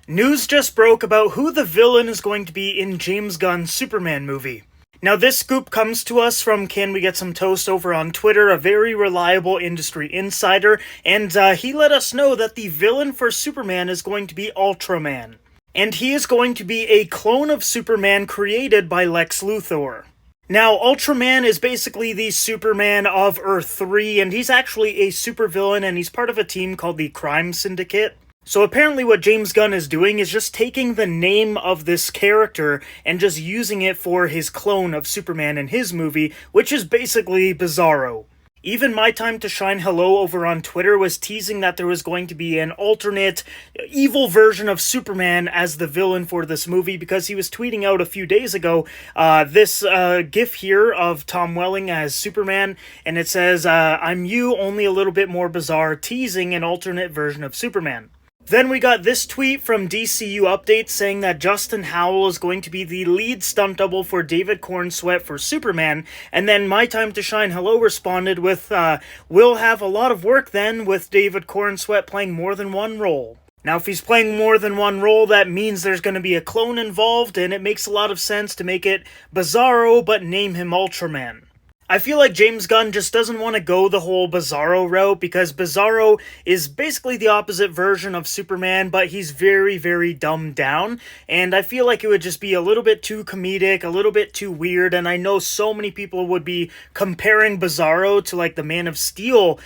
News just broke about who the villain is going to be in James Gunn's Superman movie. Now, this scoop comes to us from Can We Get Some Toast over on Twitter, a very reliable industry insider, and he let us know that the villain for Superman is going to be Ultraman. And he is going to be a clone of Superman created by Lex Luthor. Now, Ultraman is basically the Superman of Earth 3, and he's actually a supervillain, and he's part of a team called the Crime Syndicate. So apparently what James Gunn is doing is just taking the name of this character and just using it for his clone of Superman in his movie, which is basically Bizarro. Even My Time to Shine Hello over on Twitter was teasing that there was going to be an alternate, evil version of Superman as the villain for this movie, because he was tweeting out a few days ago this gif here of Tom Welling as Superman, and it says, "I'm you, only a little bit more bizarre," teasing an alternate version of Superman. Then we got this tweet from DCU Update saying that Justin Howell is going to be the lead stunt double for David Cornsweet for Superman, and then My Time to Shine Hello responded with, "We'll have a lot of work then with David Cornsweet playing more than one role." Now, if he's playing more than one role, that means there's going to be a clone involved, and it makes a lot of sense to make it Bizarro but name him Ultraman. I feel like James Gunn just doesn't want to go the whole Bizarro route, because Bizarro is basically the opposite version of Superman, but he's very, very dumbed down, and I feel like it would just be a little bit too comedic, a little bit too weird, and I know so many people would be comparing Bizarro to, like, the Man of Steel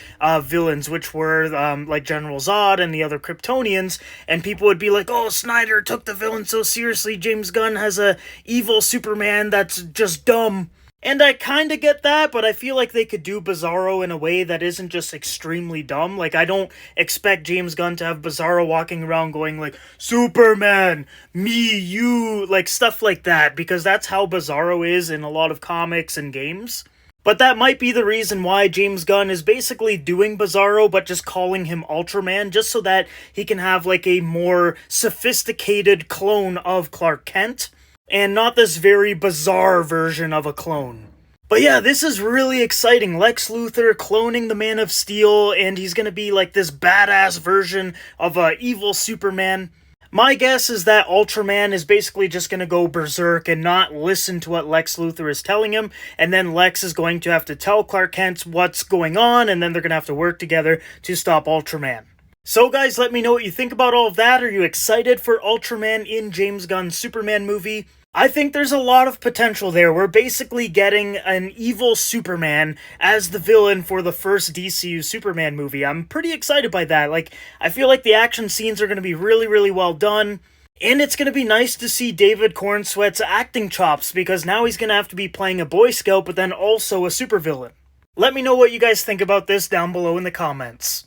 villains, which were, like, General Zod and the other Kryptonians, and people would be like, "Oh, Snyder took the villain so seriously, James Gunn has a evil Superman that's just dumb." And I kinda get that, but I feel like they could do Bizarro in a way that isn't just extremely dumb. Like, I don't expect James Gunn to have Bizarro walking around going like, "Superman, me, you," like stuff like that, because that's how Bizarro is in a lot of comics and games. But that might be the reason why James Gunn is basically doing Bizarro, but just calling him Ultraman, just so that he can have like a more sophisticated clone of Clark Kent, and not this very bizarre version of a clone. But yeah, this is really exciting. Lex Luthor cloning the Man of Steel, and he's gonna be like this badass version of a evil Superman. My guess is that Ultraman is basically just gonna go berserk and not listen to what Lex Luthor is telling him, and then Lex is going to have to tell Clark Kent what's going on, and then they're gonna have to work together to stop Ultraman. So guys, let me know what you think about all of that. Are you excited for Ultraman in James Gunn's Superman movie? I think there's a lot of potential there. We're basically getting an evil Superman as the villain for the first DCU Superman movie. I'm pretty excited by that. Like, I feel like the action scenes are going to be really, really well done. And it's going to be nice to see David Cornsweet's acting chops, because now he's going to have to be playing a Boy Scout, but then also a supervillain. Let me know what you guys think about this down below in the comments.